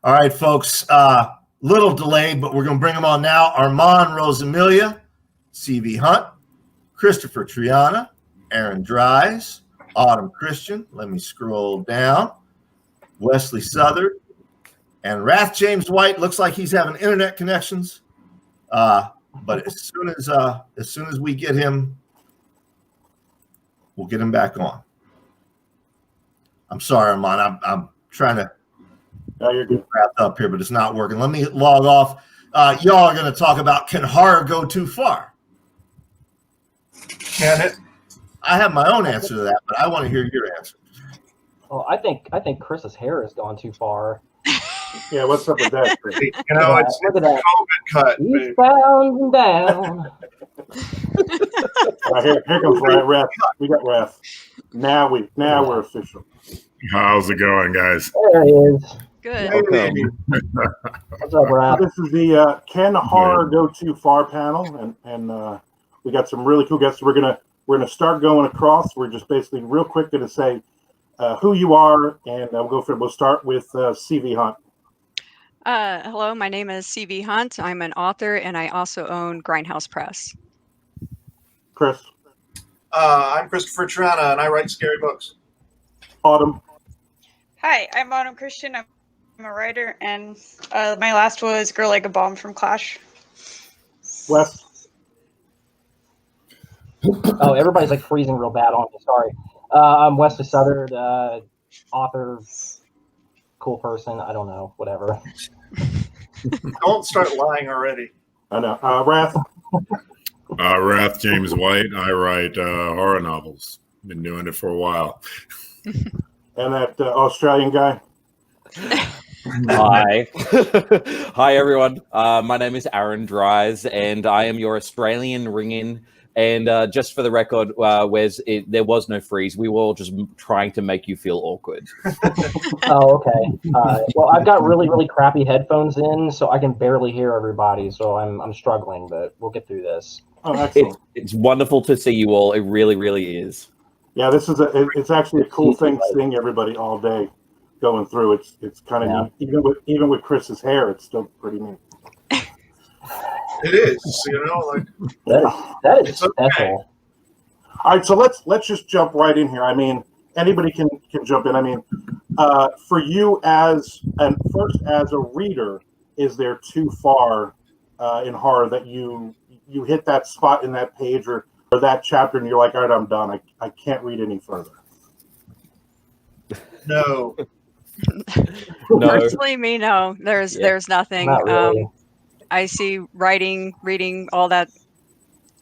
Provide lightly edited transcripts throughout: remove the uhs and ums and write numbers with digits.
All right, folks. Little delayed, but we're going to bring them on now. Armand Rosamilia, CV Hunt, Kristopher Triana, Aaron Dries, Autumn Christian. Let me scroll down. Wesley Southard, and Wrath James White. Looks like he's having internet connections. But as soon as we get him, we'll get him back on. I'm sorry, Armand. I'm trying to wrap up here, but it's not working. Let me log off. Y'all are going to talk about, can horror go too far? Can it? I have my own answer to that, but I want to hear your answer. Well, I think Chris's hair has gone too far. Yeah, what's up with that? You know, it's look at that COVID cut. Eastbound and down. Here comes Wrath. We got Wrath. Now we're official. How's it going, guys? There he is. Good. Okay. What's up, Wrath? This is the Can Horror Go Too Far panel, and we got some really cool guests. We're gonna start going across. We're just basically real quick gonna say who you are, and we'll start with CV Hunt. Hello, my name is CV Hunt. I'm an author, and I also own Grindhouse Press. Chris. I'm Kristopher Triana, and I write scary books. Autumn. Hi, I'm Autumn Christian. I'm a writer, and my last was Girl Like a Bomb from Clash. Wes. Oh, everybody's like freezing real bad on me. Sorry. I'm Wesley Southard, author, cool person. I don't know, whatever. Don't start lying already. I know. Wrath. Wrath James White. I write horror novels. Been doing it for a while. And that Australian guy. Hi. Hi, everyone. My name is Aaron Dries, and I am your Australian ring-in. And just for the record, Wes, there was no freeze. We were all just trying to make you feel awkward. Oh, okay. Well, I've got really, really crappy headphones in, so I can barely hear everybody. So I'm struggling, but we'll get through this. Oh, excellent. It's wonderful to see you all. It really, really is. Yeah, it's actually a cool thing seeing everybody all day going through. It's kind of neat. Even with Chris's hair, it's still pretty neat. It is, like that is okay. special. All right, so let's just jump right in here. I mean, anybody can jump in. I mean, for you as a reader, is there too far in horror that you hit that spot in that page or that chapter and you're like, all right, I'm done. I can't read any further. No. No. Personally, me, no. There's nothing. Not really. I see writing, reading, all that,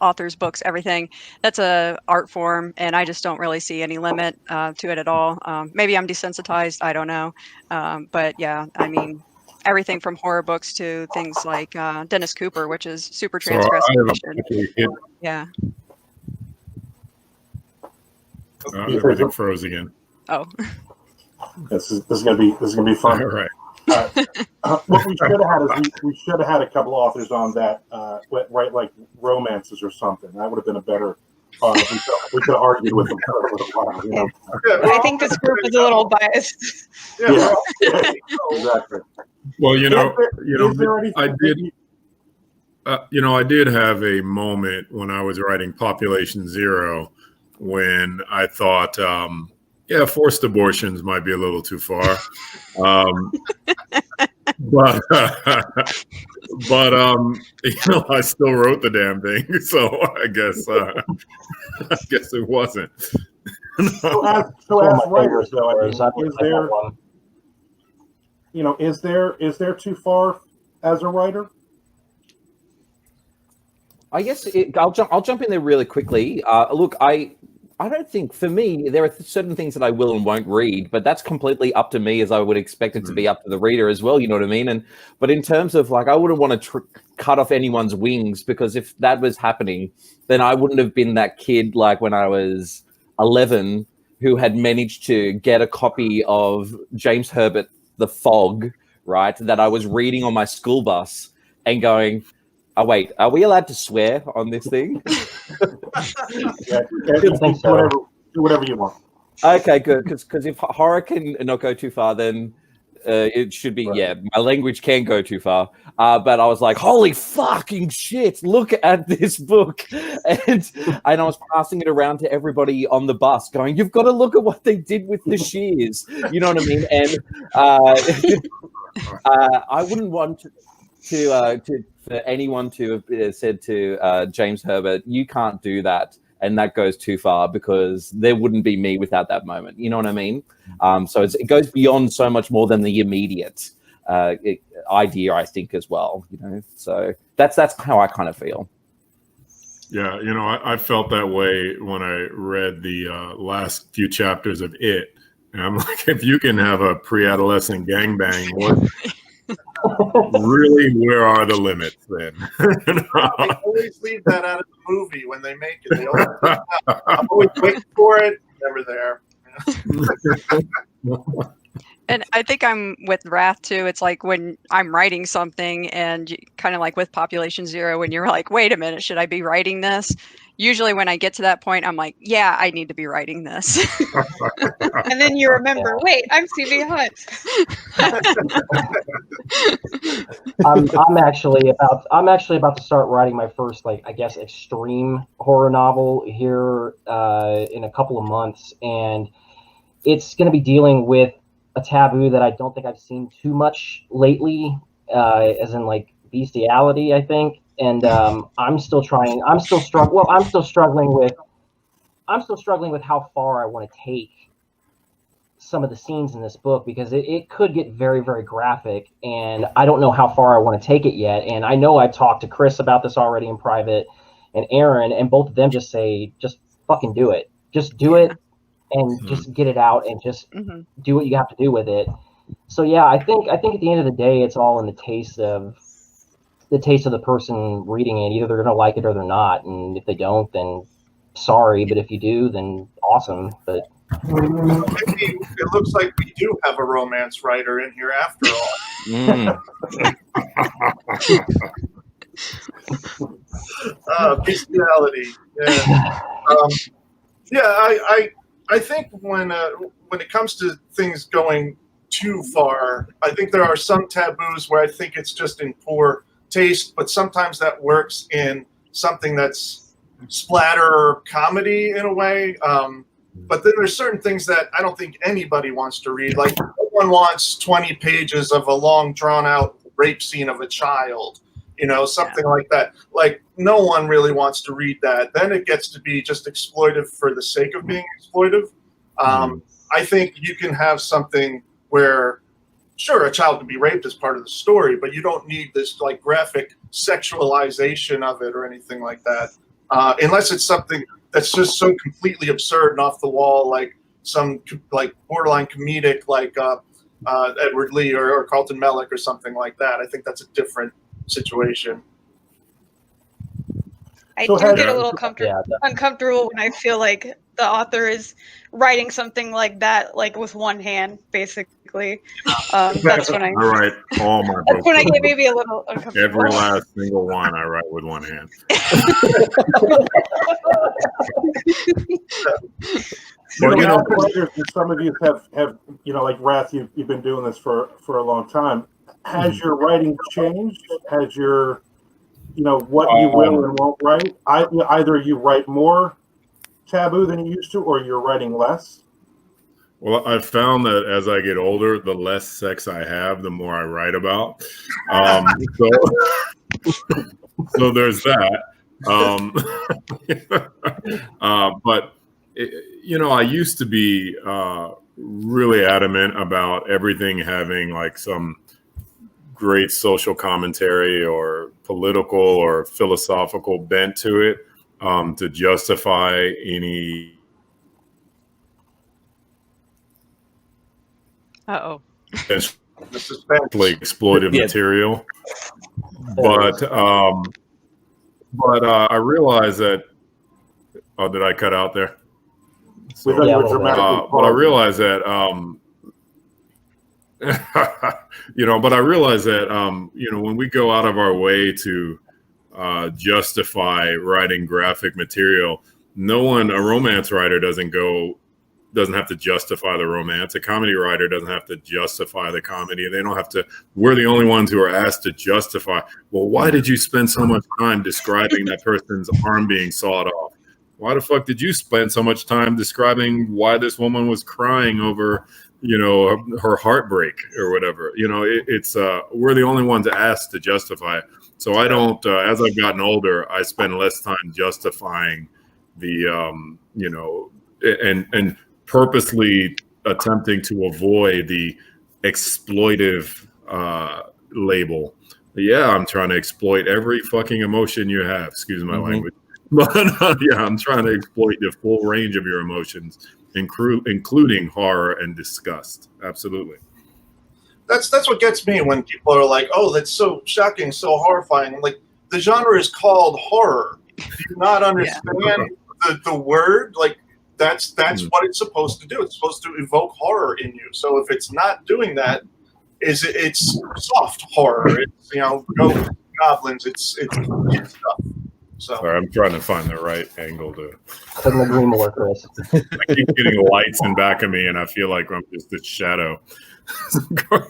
authors' books, everything. That's a art form, and I just don't really see any limit to it at all. Maybe I'm desensitized. I don't know. But yeah, I mean, everything from horror books to things like Dennis Cooper, which is super transgressive. Yeah. Everything froze again. Oh. This is gonna be fun. All right. What we should have had is we should have had a couple authors on that, write like romances or something. That would have been a better. We could have argued with them for a little while. You know? I think this group is a little biased. Yeah, exactly. Well, I did have a moment when I was writing Population Zero when I thought, forced abortions might be a little too far. But I still wrote the damn thing, so I guess it wasn't. So as writers, though, is there too far as a writer? I guess I'll jump in there really quickly. Look, I don't think, for me, there are certain things that I will and won't read, but that's completely up to me, as I would expect it to be up to the reader as well. You know what I mean? But in terms of I wouldn't want to cut off anyone's wings, because if that was happening, then I wouldn't have been that kid when I was 11 who had managed to get a copy of James Herbert, The Fog, right, that I was reading on my school bus and going, oh, wait, are we allowed to swear on this thing? Do whatever you want. Okay, good. Because if horror can not go too far, then it should be, yeah, my language can go too far. But I was like, holy fucking shit, look at this book. And I was passing it around to everybody on the bus going, you've got to look at what they did with the shears. You know what I mean? And I wouldn't want for anyone to have said to James Herbert, you can't do that. And that goes too far, because there wouldn't be me without that moment. You know what I mean? So it goes beyond so much more than the immediate idea, I think, as well. You know, so that's how I kind of feel. Yeah, you know, I felt that way when I read the last few chapters of It. And I'm like, if you can have a pre-adolescent gangbang, really, where are the limits then? They always leave that out of the movie when they make it. They always I'm always waiting for it. Never there. And I think I'm with Wrath too. It's like when I'm writing something, and kind of like with Population Zero, when you're like, wait a minute, should I be writing this? Usually when I get to that point, I'm like, yeah, I need to be writing this. And then you remember, wait, I'm CV Hunt. I'm actually about to start writing my first, like, I guess, extreme horror novel here in a couple of months, and it's going to be dealing with a taboo that I don't think I've seen too much lately, as in like bestiality, I think. And I'm still struggling with how far I want to take some of the scenes in this book, because it could get very, very graphic, and I don't know how far I want to take it yet. And I know I've talked to Chris about this already in private, and Aaron, and both of them just say, just fucking do it. Just do it, and just get it out, and just do what you have to do with it. So yeah, I think at the end of the day, it's all in the taste of the person reading it. Either they're going to like it or they're not, and if they don't, then sorry, but if you do, then awesome. But maybe it looks like we do have a romance writer in here after all. Bestiality. Yeah. I think when it comes to things going too far, I think there are some taboos where I think it's just in poor taste, but sometimes that works in something that's splatter comedy in a way. But then there's certain things that I don't think anybody wants to read. Like, no one wants 20 pages of a long, drawn-out rape scene of a child, you know, something like that. Like, no one really wants to read that. Then it gets to be just exploitive for the sake of being exploitive. I think you can have something where, sure, a child can be raped as part of the story, but you don't need this, like, graphic sexualization of it or anything like that. Unless it's something that's just so completely absurd and off the wall, like some like borderline comedic, like Edward Lee or Carlton Mellick or something like that. I think that's a different situation. I do get a little uncomfortable when I feel like the author is writing something like that, like with one hand, basically. That's when I write all my books. That's when I get maybe a little uncomfortable. Every last single one I write with one hand. Well, you know, writers, and some of you have you know, like Wrath, you've been doing this for a long time. Has your writing changed? Has your, you know, what you will and won't write? Either you write more taboo than you used to, or you're writing less? Well, I've found that as I get older, the less sex I have, the more I write about. So there's that. But you know, I used to be really adamant about everything having like some great social commentary or political or philosophical bent to it, to justify any exploitive material. But I realized that. Oh, did I cut out there? So, but I realized that you know, but I realize that you know, when we go out of our way to justify writing graphic material, a romance writer doesn't go doesn't have to justify the romance. A comedy writer doesn't have to justify the comedy. They don't have to. We're the only ones who are asked to justify. Well, why did you spend so much time describing that person's arm being sawed off? Why the fuck did you spend so much time describing why this woman was crying over, her heartbreak or whatever? It's we're the only ones asked to justify it. So I don't. As I've gotten older, I spend less time justifying the, and purposely attempting to avoid the exploitive label. Yeah, I'm trying to exploit every fucking emotion you have. Excuse my language. But yeah, I'm trying to exploit the full range of your emotions, including horror and disgust. Absolutely. That's what gets me when people are like, "Oh, that's so shocking, so horrifying." Like, the genre is called horror. Do you not understand the word? Like, that's what it's supposed to do. It's supposed to evoke horror in you. So if it's not doing that, it's soft horror. It's ghosts, goblins. It's stuff. So sorry, I'm trying to find the right angle to. Couldn't agree more, Chris. I keep getting lights in back of me, and I feel like I'm just a shadow. And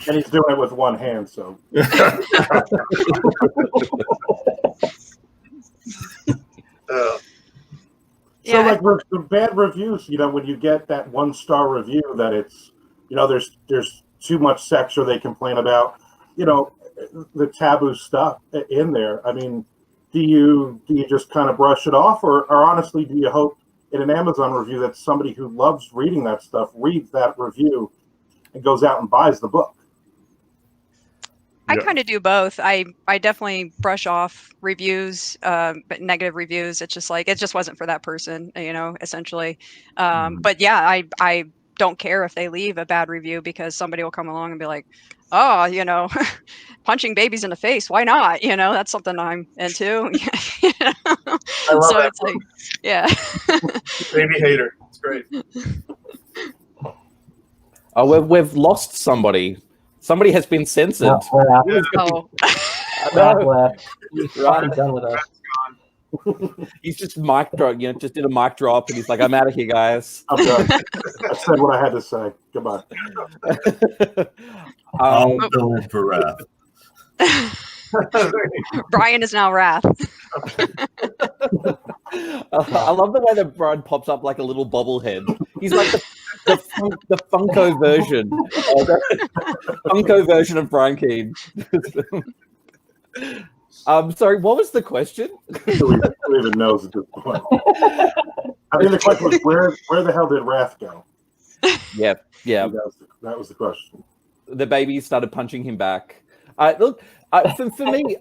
he's doing it with one hand, so. So, like, the bad reviews, when you get that 1-star review that it's, there's too much sex, or they complain about, the taboo stuff in there. I mean, do you just kind of brush it off, or honestly, do you hope in an Amazon review that somebody who loves reading that stuff reads that review and goes out and buys the book? I kind of do both. I definitely brush off reviews, but negative reviews. It's just like, it just wasn't for that person, essentially. But yeah, I don't care if they leave a bad review, because somebody will come along and be like, oh, punching babies in the face, why not? That's something I'm into. I love so that. It's like, yeah. Baby hater. It's great. Oh, we've lost somebody. Somebody has been censored. Oh. Right, done with us. He's just mic drop, just did a mic drop, and he's like, "I'm out of here, guys." I'm done. I said what I had to say. Goodbye. I'll go for Wrath. Brian is now Wrath. I love the way that Brian pops up like a little bobblehead. He's like the Funko version. Funko version of Brian Keane. Sorry, what was the question? Who even knows at this point? I mean, the question was, where the hell did Wrath go? Yeah. That was the question. The baby started punching him back. Look, for me,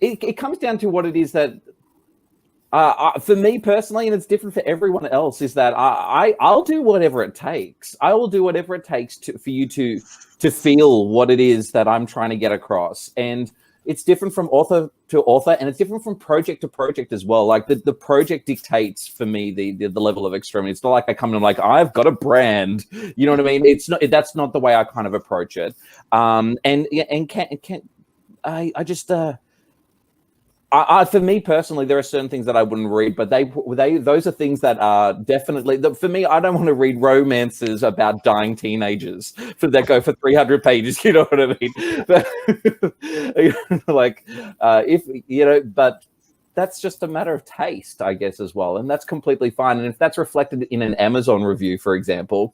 it comes down to what it is that, for me personally, and it's different for everyone else, is that I'll do whatever it takes. I will do whatever it takes for you to feel what it is that I'm trying to get across. And it's different from author to author, and it's different from project to project as well. Like the project dictates for me the level of extremity. It's not like I come and I'm like, I've got a brand. You know what I mean? It's not. That's not the way I kind of approach it. For me personally, there are certain things that I wouldn't read, but those are things that are definitely, for me, I don't want to read romances about dying teenagers that go for 300 pages. You know what I mean? But that's just a matter of taste, I guess, as well. And that's completely fine. And if that's reflected in an Amazon review, for example,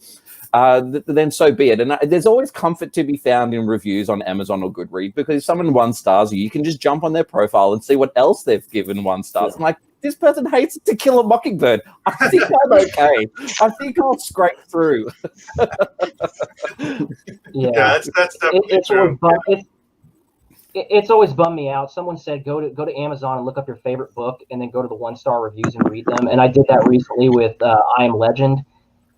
then so be it. And there's always comfort to be found in reviews on Amazon or Goodreads, because if someone 1 stars you can just jump on their profile and see what else they've given 1 stars. I'm like, this person hates To Kill a Mockingbird. I think I'm okay. I think I'll scrape through. That's definitely true. It's always bummed me out. Someone said go to Amazon and look up your favorite book, and then go to the 1-star reviews and read them. And I did that recently with I Am Legend.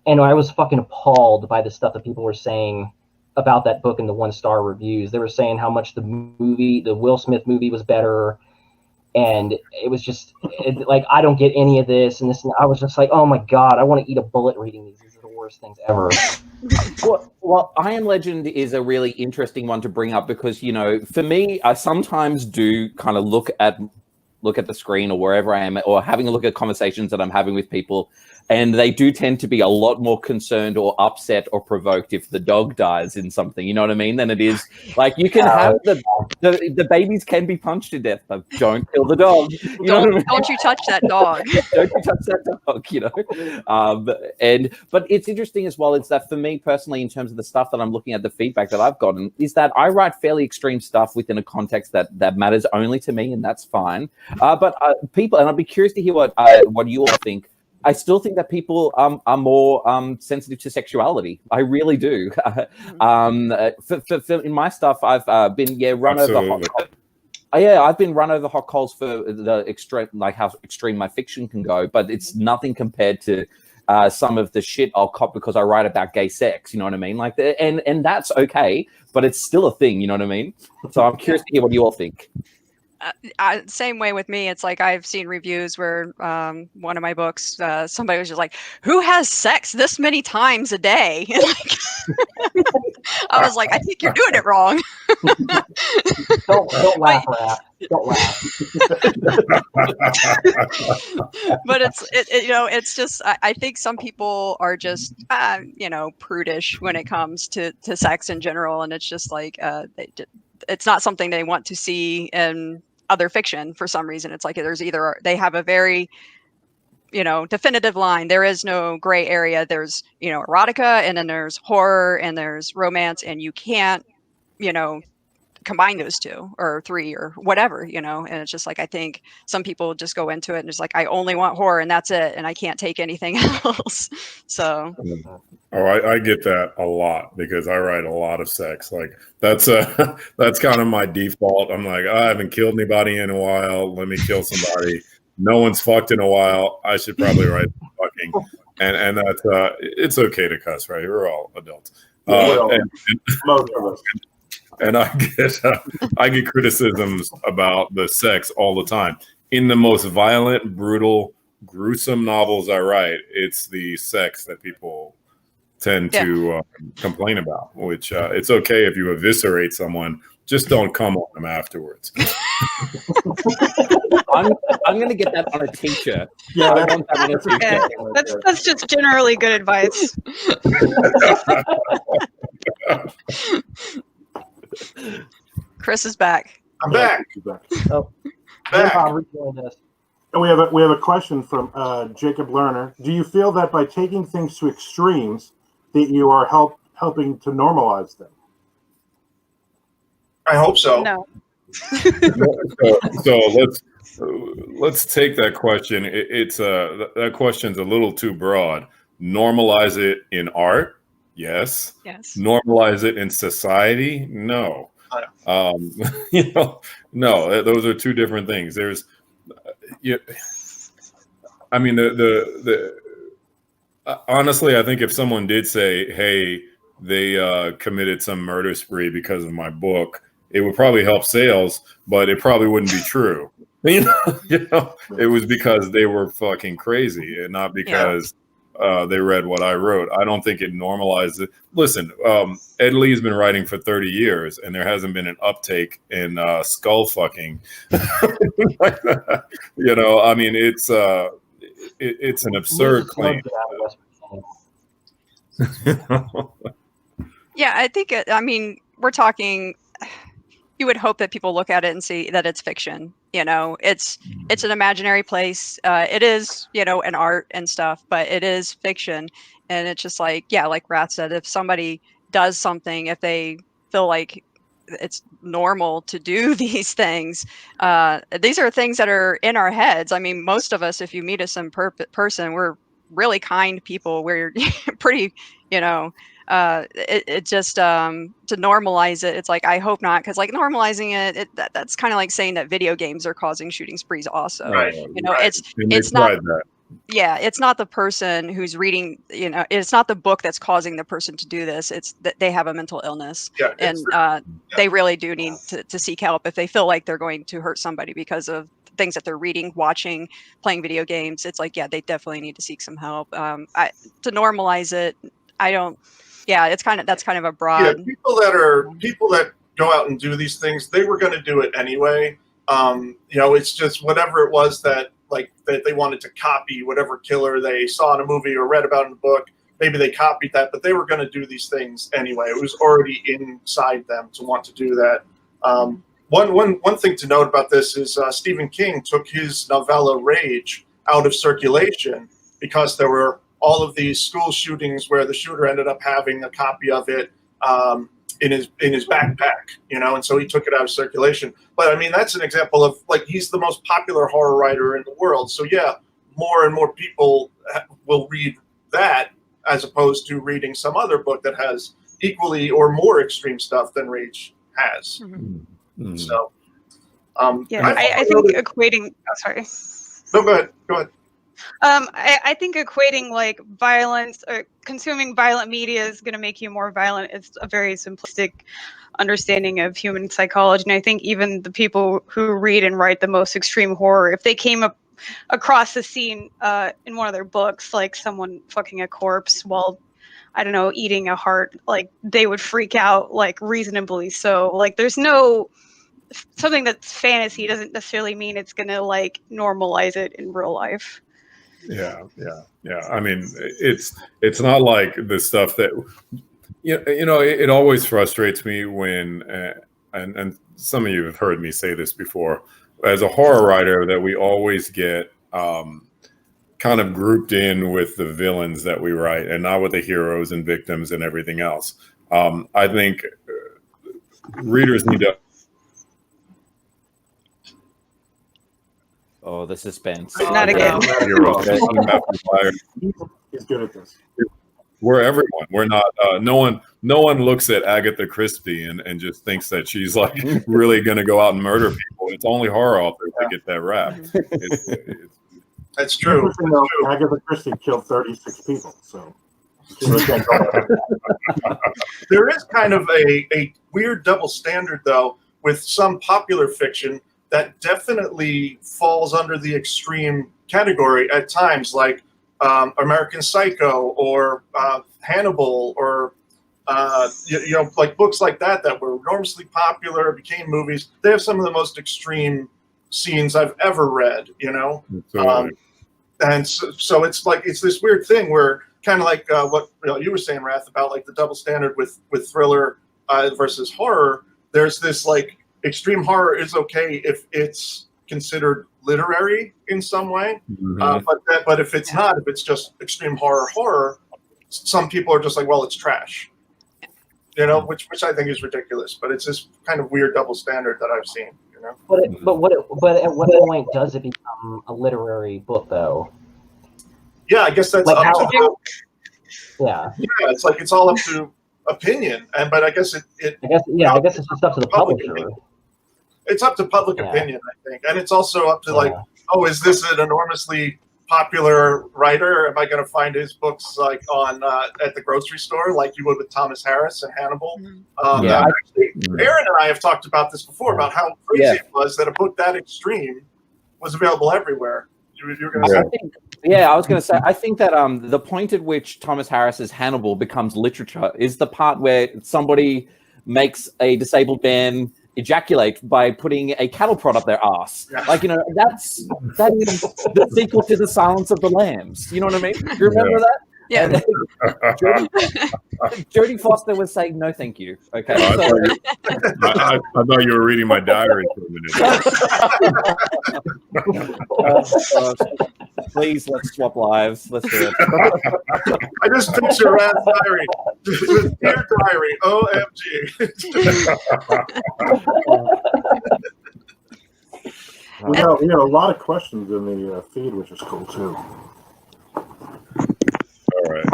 And I was fucking appalled by the stuff that people were saying about that book in the 1-star reviews. They were saying how much the Will Smith movie was better. And it was just like, I don't get any of this. And this, and I was just like, oh my God, I want to eat a bullet reading these. These are the worst things ever. Well, I Am Legend is a really interesting one to bring up, because, for me, I sometimes do kind of look at the screen or wherever I am, or having a look at conversations that I'm having with people, And they do tend to be a lot more concerned or upset or provoked if the dog dies in something, you know what I mean, than it is like you can have the babies can be punched to death, but don't kill the dog. You know what I mean? Don't you touch that dog. Don't you touch that dog, you know? But it's interesting as well. It's that for me personally, in terms of the stuff that I'm looking at, the feedback that I've gotten is that I write fairly extreme stuff within a context that matters only to me, and that's fine. But people, and I'd be curious to hear what you all think. I still think that people are more sensitive to sexuality. I really do. For in my stuff, I've been run over hot. I've been run over hot coals for the extreme, like how extreme my fiction can go. But it's nothing compared to some of the shit I'll cop because I write about gay sex. You know what I mean? Like, and that's okay, but it's still a thing. You know what I mean? So I'm curious to hear what you all think. Same way with me. It's like I've seen reviews where one of my books, somebody was just like, "Who has sex this many times a day?" I was like, "I think you're doing it wrong." Don't laugh, Raph. Don't laugh. But it's just I think some people are just prudish when it comes to sex in general, and it's just like it's not something they want to see in other fiction for some reason. It's like they have a very definitive line. There is no gray area. There's erotica, and then there's horror, and there's romance, and you can't combine those two or three or whatever, and it's just like I think some people just go into it and it's like I only want horror and that's it, and I can't take anything else. So I get that a lot because I write a lot of sex. Like that's kind of my default. I'm like, I haven't killed anybody in a while. Let me kill somebody. No one's fucked in a while. I should probably write fucking. And that's it's okay to cuss, right? We're all adults. Most of us. And I get criticisms about the sex all the time. In the most violent, brutal, gruesome novels I write, it's the sex that people tend to complain about, which it's okay if you eviscerate someone, just don't come on them afterwards. I'm going to get that on a t-shirt. Yeah, I want that on a t-shirt. Okay. That's just generally good advice. Chris is back. I'm back. Oh, Back. And we have a question from Jacob Lerner. Do you feel that by taking things to extremes that you are helping to normalize them? I hope so. No. So let's take that question. It's that question's a little too broad. Normalize it in art. Yes. Normalize it in society? No. No. Those are two different things. There's, I mean, honestly, I think if someone did say, "Hey, they committed some murder spree because of my book," it would probably help sales, but it probably wouldn't be true. It was because they were fucking crazy, and not because. They read what I wrote. I don't think it normalized it. Listen, Ed Lee's been writing for 30 years, and there hasn't been an uptake in skull fucking. Like that. I mean, it's an absurd claim. Yeah, I think we're talking. You would hope that people look at it and see that it's fiction. It's an imaginary place. It is, an art and stuff, but it is fiction. And it's just like, like Rath said, if somebody does something, if they feel like it's normal to do these things, these are things that are in our heads. I mean, most of us, if you meet us in person, we're really kind people. We're pretty, it just to normalize it, it's like I hope not, because like normalizing it that's kind of like saying that video games are causing shooting sprees also. Right. It's not it's not the person who's reading, it's not the book that's causing the person to do this. It's that they have a mental illness, and they really do need to seek help if they feel like they're going to hurt somebody because of things that they're reading, watching, playing video games. It's like, they definitely need to seek some help. To normalize it, I don't. Yeah, that's kind of a broad. Yeah, people that go out and do these things, they were going to do it anyway. It's just whatever it was that like that they wanted to copy whatever killer they saw in a movie or read about in a book. Maybe they copied that, but they were going to do these things anyway. It was already inside them to want to do that. One thing to note about this is Stephen King took his novella Rage out of circulation because there were all of these school shootings where the shooter ended up having a copy of it in his backpack, you know, and so he took it out of circulation. But I mean, that's an example of, like, he's the most popular horror writer in the world. So yeah, more and more people will read that as opposed to reading some other book that has equally or more extreme stuff than Rage has. Mm-hmm. So yeah, I think equating. Oh, sorry. No, go ahead. I think equating like violence or consuming violent media is going to make you more violent. It's a very simplistic understanding of human psychology. And I think even the people who read and write the most extreme horror, if they came up across the scene in one of their books, like someone fucking a corpse while, I don't know, eating a heart, like they would freak out, like reasonably so. Like there's no, something that's fantasy doesn't necessarily mean it's going to like normalize it in real life. Yeah. I mean, it's not like the stuff that you know. It always frustrates me when, and some of you have heard me say this before, as a horror writer, that we always get kind of grouped in with the villains that we write, and not with the heroes and victims and everything else. I think readers need to. Oh, the suspense. Not again. He's good at this. We're everyone. We're not. No one looks at Agatha Christie and just thinks that she's like really going to go out and murder people. It's only horror authors that get that rap. That's true. Agatha Christie killed 36 people. So there is kind of a weird double standard, though, with some popular fiction that definitely falls under the extreme category at times, like American Psycho or Hannibal, or you know, like books like that were enormously popular, became movies. They have some of the most extreme scenes I've ever read, you know. And so it's like, it's this weird thing where kind of like what you were saying, Rath, about like the double standard with thriller versus horror. There's this like, extreme horror is okay if it's considered literary in some way, but if it's not, if it's just extreme horror, some people are just like, well, it's trash, you know, which I think is ridiculous. But it's this kind of weird double standard that I've seen, you know. But at what point does it become a literary book, though? Yeah, I guess that's like up to yeah, it's like it's all up to opinion, but I guess I guess it's just up to the publisher. It's up to public opinion, I think. And it's also up to like, oh, is this an enormously popular writer? Am I going to find his books like on at the grocery store, like you would with Thomas Harris and Hannibal? Actually, Aaron and I have talked about this before, about how crazy it was that a book that extreme was available everywhere. You're going to say? I was going to say, I think that the point at which Thomas Harris's Hannibal becomes literature is the part where somebody makes a disabled man ejaculate by putting a cattle prod up their ass. Like, you know, that is the sequel to The Silence of the Lambs. You know what I mean? Do you remember that? Yeah. Jodie Foster was saying no, thank you. Okay. I thought you were reading my diary for a minute. Please, let's swap lives. Let's do it. I just picture Rad's diary. Dear diary, OMG. We have a lot of questions in the feed, which is cool too. All right.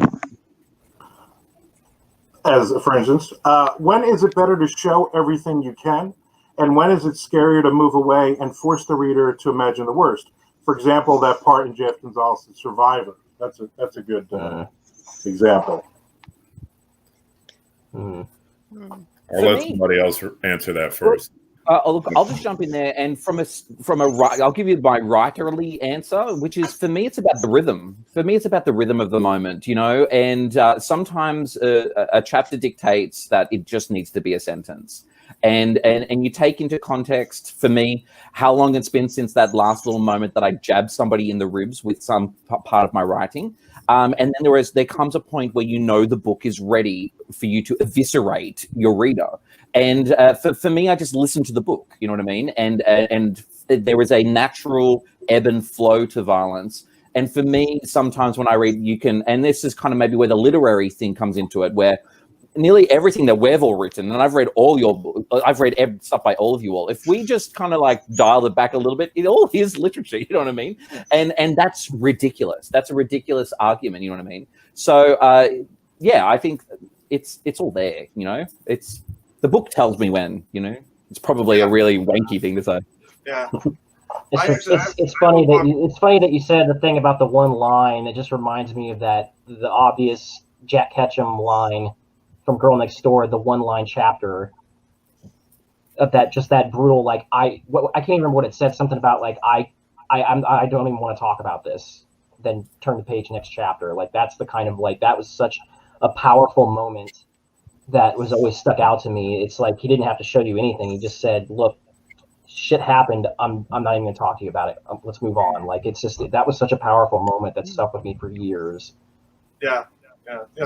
As for instance, when is it better to show everything you can, and when is it scarier to move away and force the reader to imagine the worst? For example, that part in Jeff Gonzalez' Survivor. That's a good example. I'll let somebody else answer that first. Look, I'll just jump in there, and I'll give you my writerly answer, which is, for me, it's about the rhythm. For me, it's about the rhythm of the moment, and sometimes a chapter dictates that it just needs to be a sentence. And you take into context, for me, how long it's been since that last little moment that I jabbed somebody in the ribs with some part of my writing. And then there comes a point where the book is ready for you to eviscerate your reader. And for me, I just listen to the book, you know what I mean? And there is a natural ebb and flow to violence. And for me, sometimes when I read, and this is kind of maybe where the literary thing comes into it, where nearly everything that we've all written, and I've read I've read stuff by all of you all. If we just kind of like dial it back a little bit, it all is literature, you know what I mean? And that's ridiculous. That's a ridiculous argument, you know what I mean? So I think it's all there, It's the book tells me when, It's probably a really wanky thing to say. Yeah. It's funny that you said the thing about the one line. It just reminds me of the obvious Jack Ketchum line from Girl Next Door, the one-line chapter of that brutal, like, I can't even remember what it said, something about like I don't even want to talk about this, then turn the page, next chapter. Like, that's the kind of, like, that was such a powerful moment that was always stuck out to me. It's like he didn't have to show you anything. He just said, look, shit happened, I'm not even gonna talk to you about it, let's move on. Like, it's just, that was such a powerful moment that stuck with me for years. Yeah.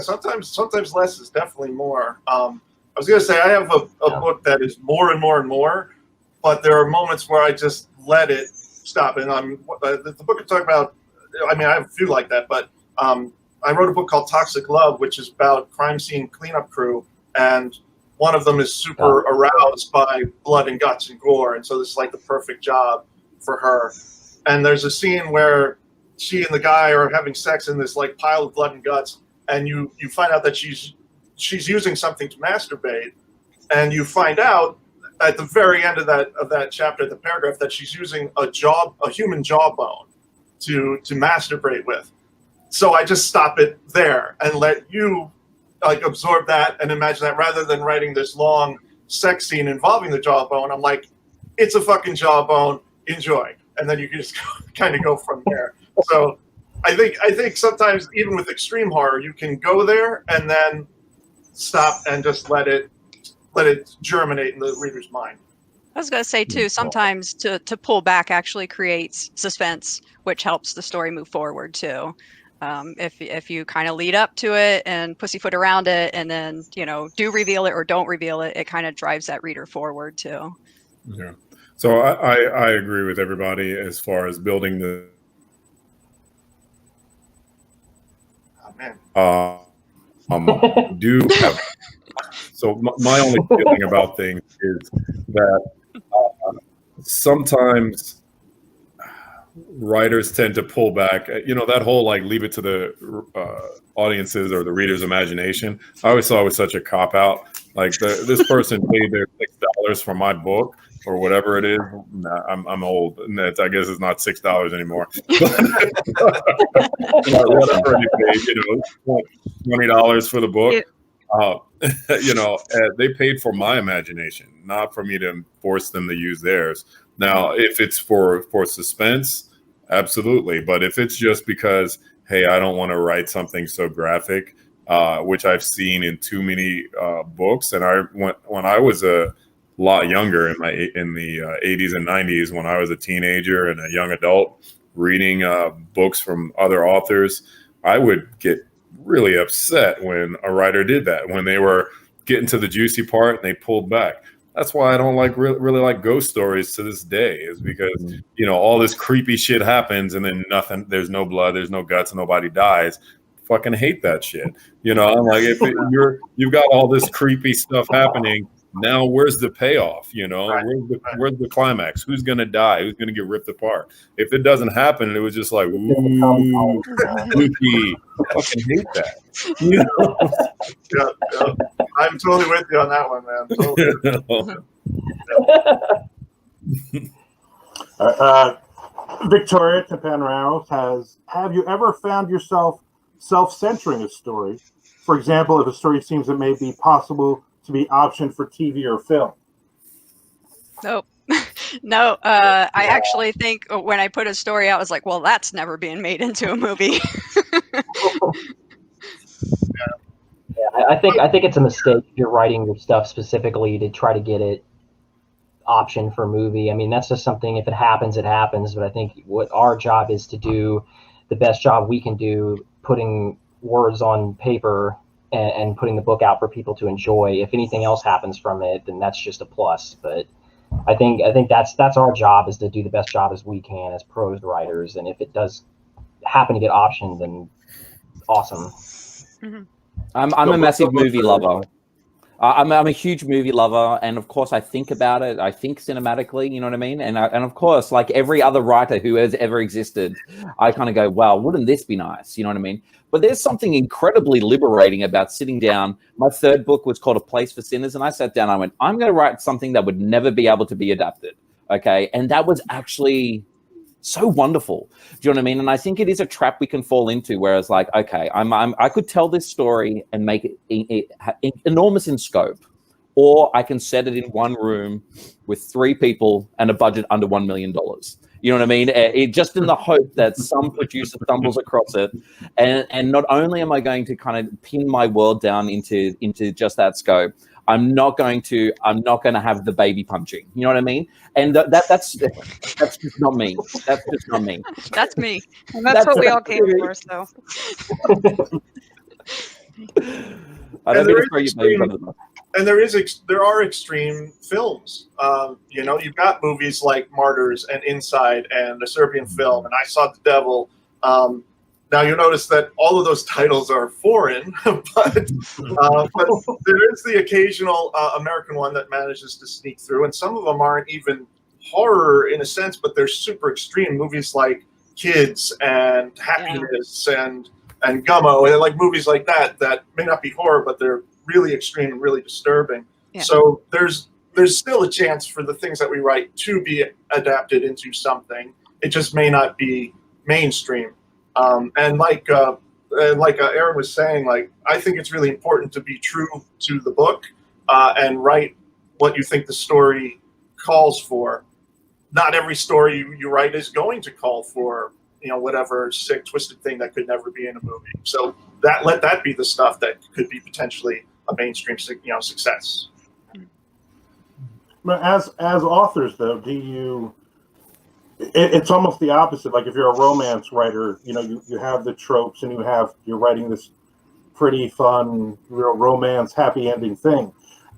Sometimes less is definitely more. I was going to say, I have a book that is more and more and more, but there are moments where I just let it stop. And the book I'm talking about, I mean, I have a few like that, but I wrote a book called Toxic Love, which is about crime scene cleanup crew. And one of them is super aroused by blood and guts and gore. And so this is like the perfect job for her. And there's a scene where she and the guy are having sex in this like pile of blood and guts. And you find out that she's using something to masturbate, and you find out at the very end of that chapter, the paragraph, that she's using a human jawbone to masturbate with. So I just stop it there and let you like absorb that and imagine that, rather than writing this long sex scene involving the jawbone. I'm like, it's a fucking jawbone, enjoy, and then you can just kind of go from there. So I think sometimes, even with extreme horror, you can go there and then stop and just let it germinate in the reader's mind. I was going to say too, sometimes to pull back actually creates suspense, which helps the story move forward too. If you kind of lead up to it and pussyfoot around it, and then do reveal it or don't reveal it, it kind of drives that reader forward too. Yeah. So I agree with everybody as far as building the. Do have, so my only feeling about things is that sometimes writers tend to pull back, that whole like leave it to the audiences or the reader's imagination. I always thought it was such a cop out. Like this person paid their $6 for my book or whatever it is. Nah, I'm old, and I guess it's not $6 anymore. Whatever they paid, $20 for the book. They paid for my imagination, not for me to force them to use theirs. Now, if it's for suspense, absolutely. But if it's just because, hey, I don't want to write something so graphic, which I've seen in too many books, and when I was a lot younger in the 80s and 90s, when I was a teenager and a young adult reading books from other authors, I would get really upset when a writer did that, when they were getting to the juicy part and they pulled back. That's why I don't really like ghost stories to this day, is because all this creepy shit happens and then nothing, there's no blood, there's no guts, nobody dies. Fucking hate that shit. I'm like, if you've got all this creepy stuff happening, now where's the payoff? Where's the climax? Who's gonna die? Who's gonna get ripped apart? If it doesn't happen, it was just like, ooh, spooky. I fucking hate that. Yeah. I'm totally with you on that one, man. Totally. Victoria Tapan have you ever found yourself self-censoring a story? For example, if a story seems it may be possible to be optioned for TV or film. Nope. No, I actually think when I put a story out, I was like, well, that's never being made into a movie. Yeah, I think it's a mistake if you're writing your stuff specifically to try to get it option for movie. I mean, that's just something, if it happens, it happens. But I think what our job is to do the best job we can do, putting words on paper and putting the book out for people to enjoy. If anything else happens from it, then that's just a plus. But I think that's our job, is to do the best job as we can as prose writers. And if it does happen to get optioned, then awesome. Mm-hmm. I'm a massive movie lover. I'm a huge movie lover, and of course I think about it. I think cinematically, you know what I mean? And of course, like every other writer who has ever existed, I kind of go, wow, wouldn't this be nice? You know what I mean? But there's something incredibly liberating about sitting down. My third book was called A Place for Sinners, and I sat down and I went, I'm going to write something that would never be able to be adapted. Okay. And that was actually so wonderful. Do you know what I mean? And I think it is a trap we can fall into, whereas like, okay, I could tell this story and make it enormous in scope, or I can set it in one room with 3 people and a budget under $1 million. You know what I mean? It just in the hope that some producer stumbles across it. And not only am I going to kind of pin my world down into just that scope, I'm not going to have the baby punching. You know what I mean? And that's just not me. That's just not me. That's me. And that's what we all came for. So. I don't mean to throw you baby under the bus. And there are extreme films. You know, you've got movies like Martyrs and Inside and the Serbian Film and I Saw the Devil. Now you'll notice that all of those titles are foreign, but there is the occasional American one that manages to sneak through, and some of them aren't even horror in a sense, but they're super extreme. Movies like Kids and Happiness and Gummo, and like movies like that may not be horror, but they're really extreme and really disturbing. Yeah. So there's still a chance for the things that we write to be adapted into something. It just may not be mainstream. And like Aaron was saying, like, I think it's really important to be true to the book and write what you think the story calls for. Not every story you write is going to call for, you know, whatever sick, twisted thing that could never be in a movie. So let that be the stuff that could be potentially a mainstream, you know, success. As authors, though, it's almost the opposite. Like if you're a romance writer, you know, you have the tropes and you're writing this pretty fun, real romance, happy ending thing.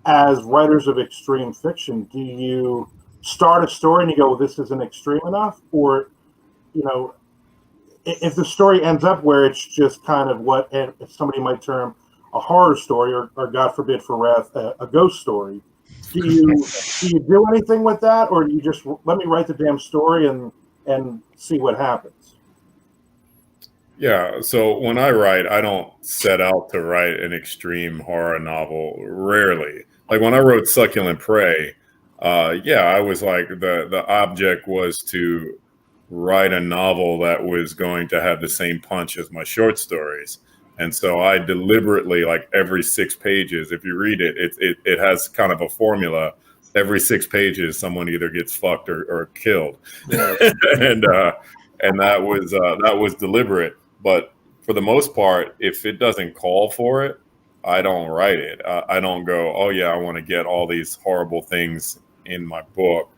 As writers of extreme fiction, do you start a story and you go, well, this isn't extreme enough? Or, you know, if the story ends up where it's just kind of what somebody might term a horror story or God forbid for wrath, a ghost story, do you do anything with that, or do you just let me write the damn story and see what happens? Yeah, so when I write, I don't set out to write an extreme horror novel. Rarely. Like when I wrote Succulent Prey, I was like, the object was to write a novel that was going to have the same punch as my short stories. And so I deliberately, like every 6 pages, if you read it, it has kind of a formula. Every 6 pages, someone either gets fucked or killed, and that was deliberate. But for the most part, if it doesn't call for it, I don't write it. I don't go, oh yeah, I want to get all these horrible things in my book.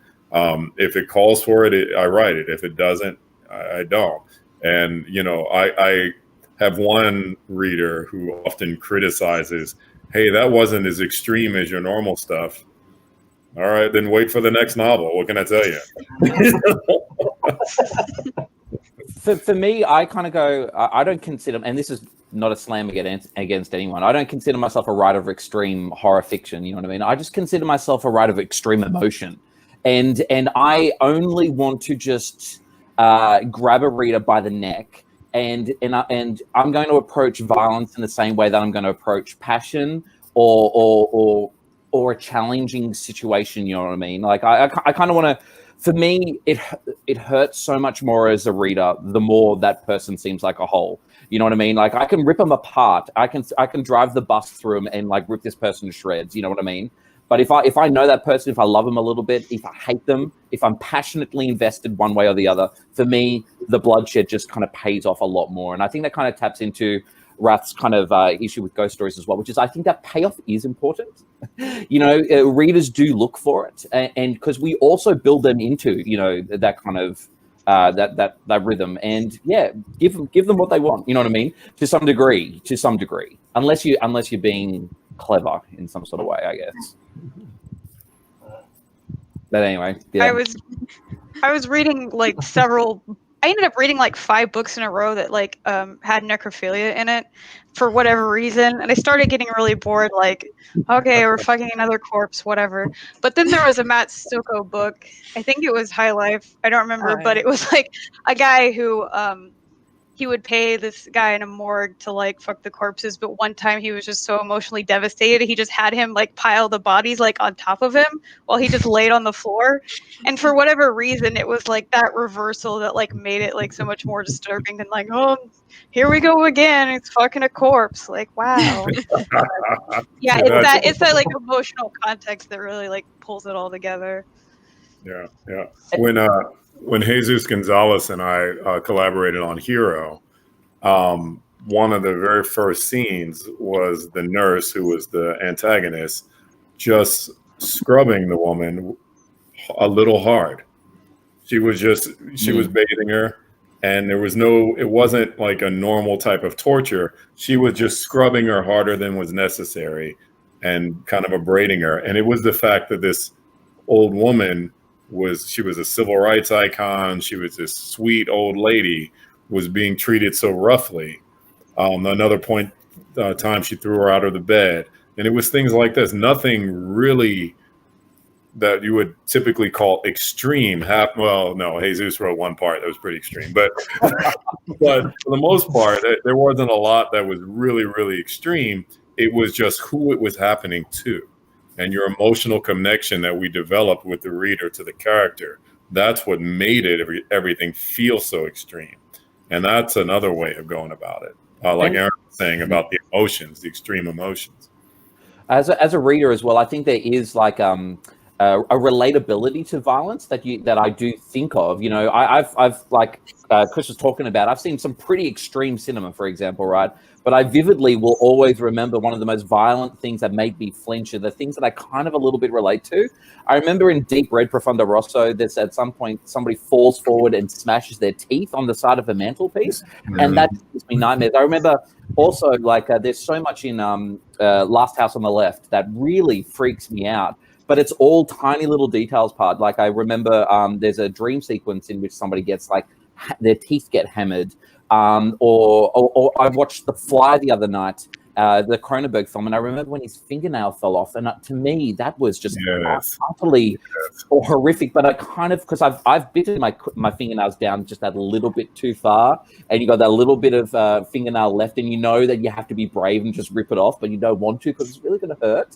If it calls for it, I write it. If it doesn't, I don't. And you know, I have one reader who often criticizes, hey, that wasn't as extreme as your normal stuff. All right, then wait for the next novel. What can I tell you? For me, I kind of go, I don't consider, and this is not a slam against anyone, I don't consider myself a writer of extreme horror fiction, you know what I mean? I just consider myself a writer of extreme emotion. And I only want to just grab a reader by the neck and I'm going to approach violence in the same way that I'm going to approach passion or a challenging situation. You know what I mean? Like I kind of want to. For me, it hurts so much more as a reader the more that person seems like a whole. You know what I mean? Like I can rip them apart. I can drive the bus through them and like rip this person to shreds. You know what I mean? But if I know that person, if I love them a little bit, if I hate them, if I'm passionately invested one way or the other, for me, the bloodshed just kind of pays off a lot more. And I think that kind of taps into Rath's kind of issue with ghost stories as well, which is I think that payoff is important. Readers do look for it, and because we also build them into that kind of that rhythm, and give them what they want. You know what I mean? To some degree, unless you're being clever in some sort of way, I guess. But anyway, I was reading like several. I ended up reading like 5 books in a row that had necrophilia in it for whatever reason, and I started getting really bored. Like, okay, we're fucking another corpse, whatever. But then there was a Matt Stocco book. I think it was High Life. I don't remember, but it was like a guy who he would pay this guy in a morgue to like fuck the corpses, but one time he was just so emotionally devastated, he just had him like pile the bodies like on top of him while he just laid on the floor. And for whatever reason, it was like that reversal that like made it like so much more disturbing than like, oh, here we go again, it's fucking a corpse. Like, wow. It's that like emotional context that really like pulls it all together. Yeah. When Jesus Gonzalez and I collaborated on Hero, one of the very first scenes was the nurse, who was the antagonist, just scrubbing the woman a little hard. She was bathing her, and it wasn't like a normal type of torture. She was just scrubbing her harder than was necessary and kind of abrading her. And it was the fact that this old woman she was a civil rights icon. She was this sweet old lady, was being treated so roughly. Another time she threw her out of the bed. And it was things like this. Nothing really that you would typically call extreme. Jesus wrote one part that was pretty extreme. But for the most part, there wasn't a lot that was really, really extreme. It was just who it was happening to. And your emotional connection that we developed with the reader to the character, that's what made everything feel so extreme. And that's another way of going about it. Like Aaron was saying about the emotions, the extreme emotions. As a reader as well, I think there is like a relatability to violence that I do think of. I've like Chris was talking about, I've seen some pretty extreme cinema, for example, right? But I vividly will always remember one of the most violent things that made me flinch are the things that I kind of a little bit relate to. I remember in Deep Red Profundo Rosso, there's at some point somebody falls forward and smashes their teeth on the side of a mantelpiece, and that gives me nightmares. I remember also there's so much in Last House on the Left that really freaks me out. But it's all tiny little details part. Like I remember there's a dream sequence in which somebody gets like their teeth get hammered. Or I watched The Fly the other night, the Cronenberg film, and I remember when his fingernail fell off, and to me that was just utterly horrific. But I kind of, because I've bitten my fingernails down just that little bit too far, and you got that little bit of fingernail left, and you know that you have to be brave and just rip it off, but you don't want to because it's really going to hurt.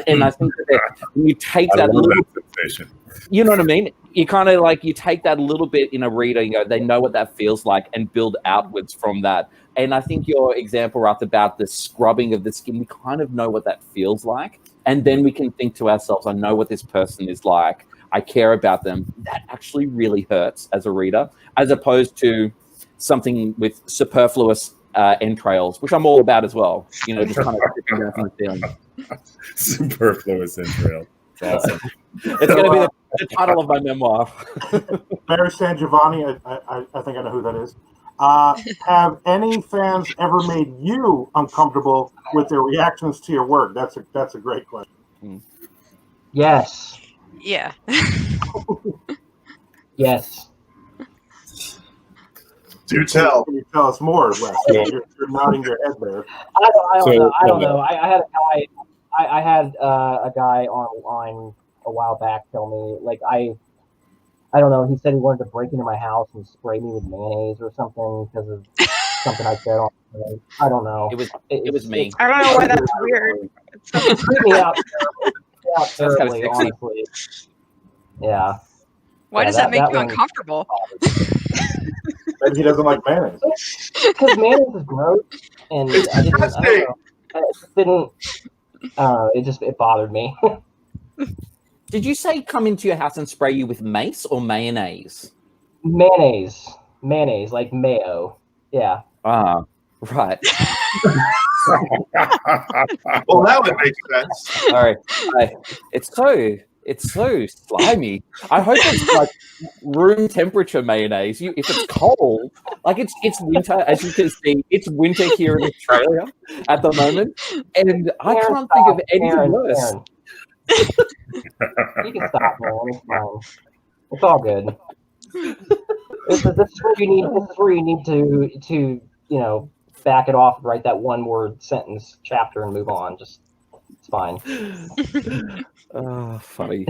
And I think that when you take that little sensation. You know what I mean? You kind of like, you take that little bit in a reader, you go, they know what that feels like, and build outwards from that. And I think your example, Rath, about the scrubbing of the skin, we kind of know what that feels like. And then we can think to ourselves, I know what this person is like. I care about them. That actually really hurts as a reader, as opposed to something with superfluous entrails, which I'm all about as well. Just kind of sitting down from the feeling. Superfluous entrails. Awesome. It's going to be the title of my memoir. Barry San Giovanni, I think I know who that is. Have any fans ever made you uncomfortable with their reactions to your work? That's a great question. Yes. Yeah. Yes. Do tell. Can you tell us more, Wes? You're nodding your head there. I don't know. I had a guy online a while back tell me, like, I don't know, he said he wanted to break into my house and spray me with mayonnaise or something because of something I said on it. I don't know. It was me. I don't know why that's weird. It freaked me out terribly, honestly. Yeah. Why does that make you uncomfortable? Maybe he doesn't like mayonnaise. Because mayonnaise is gross, and I don't know. It bothered me. Did you say come into your house and spray you with mace or mayonnaise? Mayonnaise, like mayo. Yeah. Ah, right. Well, now it makes sense. All right. It's so slimy. I hope it's like room temperature mayonnaise. If it's cold, like it's winter, as you can see, it's winter here in Australia at the moment, and I can't think of anything worse. You can stop, man. It's fine. It's all good. This is where you need. This is where you need to back it off, write that one word sentence chapter, and move on. Just it's fine. Oh, funny.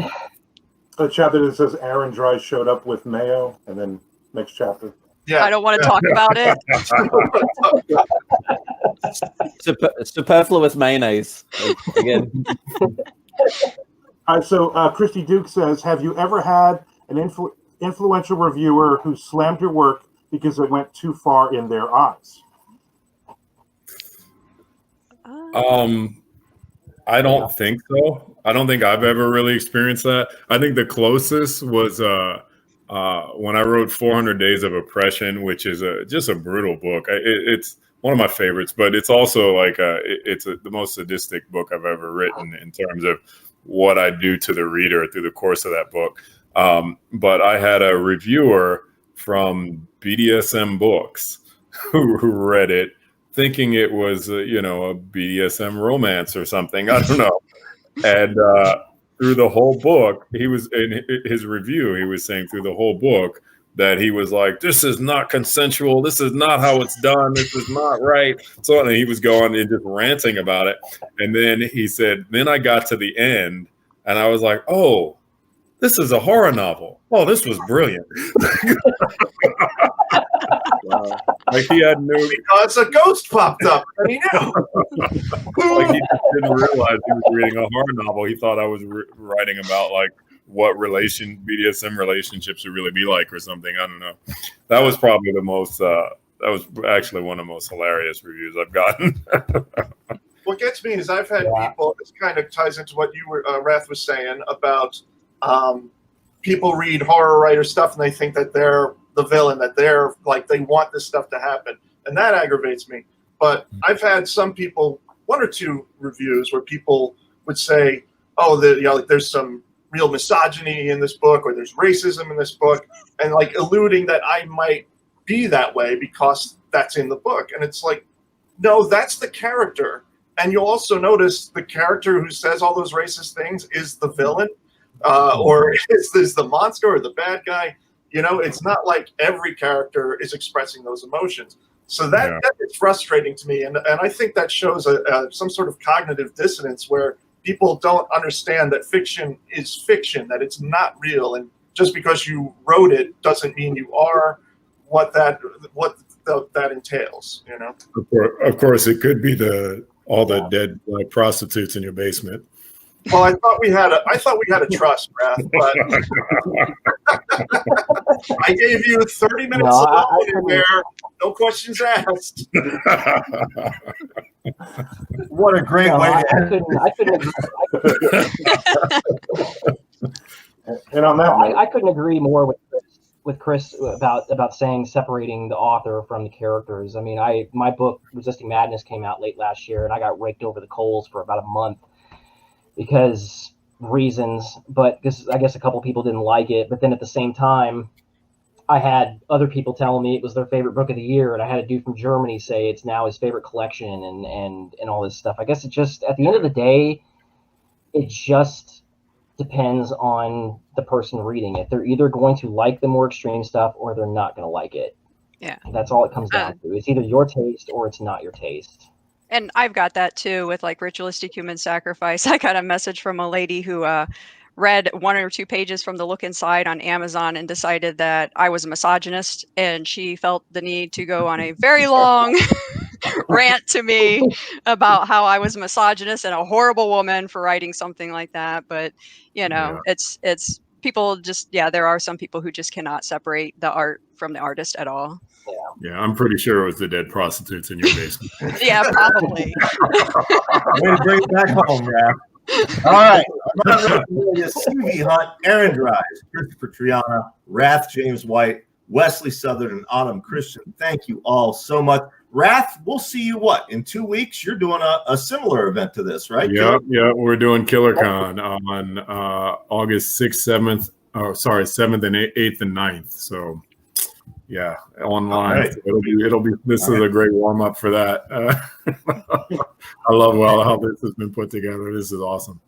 A chapter that says Aaron Dries showed up with mayo, and then next chapter. I don't want to talk about it. Superfluous mayonnaise again. All right, so Christy Duke says, have you ever had an influential reviewer who slammed your work because it went too far in their eyes? I don't think so. I don't think I've ever really experienced that. I think the closest was when I wrote 400 Days of Oppression, which is just a brutal book. It's one of my favorites, but it's also like the most sadistic book I've ever written in terms of what I do to the reader through the course of that book. But I had a reviewer from BDSM Books who read it, thinking it was a BDSM romance or something. I don't know. And through the whole book, he was in his review. He was saying through the whole book that he was like, "This is not consensual. This is not how it's done. This is not right." So and he was going and just ranting about it. And then he said, "Then I got to the end, and I was like, oh, this is a horror novel. Oh, this was brilliant." Like he had no, because a ghost popped up and he knew. like he didn't realize he was reading a horror novel. He thought I was writing about like what BDSM relationships would really be like or something. I don't know. That was probably the most. That was actually one of the most hilarious reviews I've gotten. What gets me is I've had people. This kind of ties into what you were, Rath was saying about people read horror writer stuff and they think that they're the villain, that they're like they want this stuff to happen, and that aggravates me. But I've had some people, one or two reviews where people would say, "Oh, there's some real misogyny in this book, or there's racism in this book," and like alluding that I might be that way because that's in the book. And it's like, no, that's the character. And you'll also notice the character who says all those racist things is the villain, or is the monster or the bad guy. It's not like every character is expressing those emotions. So that is frustrating to me. And I think that shows some sort of cognitive dissonance where people don't understand that fiction is fiction, that it's not real. And just because you wrote it doesn't mean you are what that entails, Of course, it could be all the dead prostitutes in your basement. Well, I thought we had a trust, Rath, but I gave you 30 minutes alone in there. No questions asked. What a great way to end. And on that one, I couldn't agree more with Chris about saying separating the author from the characters. I mean, my book Resisting Madness came out late last year, and I got raked over the coals for about a month because reasons, but because I guess a couple people didn't like it. But then at the same time, I had other people telling me it was their favorite book of the year, and I had a dude from Germany say it's now his favorite collection, and all this stuff. I guess it just, at the end of the day, it just depends on the person reading it. They're either going to like the more extreme stuff or they're not going to like it. Yeah. That's all it comes down to. It's either your taste or it's not your taste. And I've got that too with like Ritualistic Human Sacrifice. I got a message from a lady who read 1 or 2 pages from The Look Inside on Amazon and decided that I was a misogynist, and she felt the need to go on a very long rant to me about how I was a misogynist and a horrible woman for writing something like that. But it's people just, there are some people who just cannot separate the art from the artist at all. Yeah, I'm pretty sure it was the dead prostitutes in your basement. Yeah, probably. Way to bring it back home, Raph. All right. Armand Rosamilia, CV Hunt, Aaron Dries, Kristopher Triana, Wrath James White, Wesley Southard, and Autumn Christian. Thank you all so much. Wrath, we'll see you in 2 weeks? You're doing a similar event to this, right? Yeah, we're doing KillerCon on August 6th, 7th. Oh, sorry, 7th and 8th and 9th. So, yeah, online. Right. It'll be. This is a great warm up for that. I love how this has been put together. This is awesome.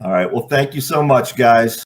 All right. Well, thank you so much, guys.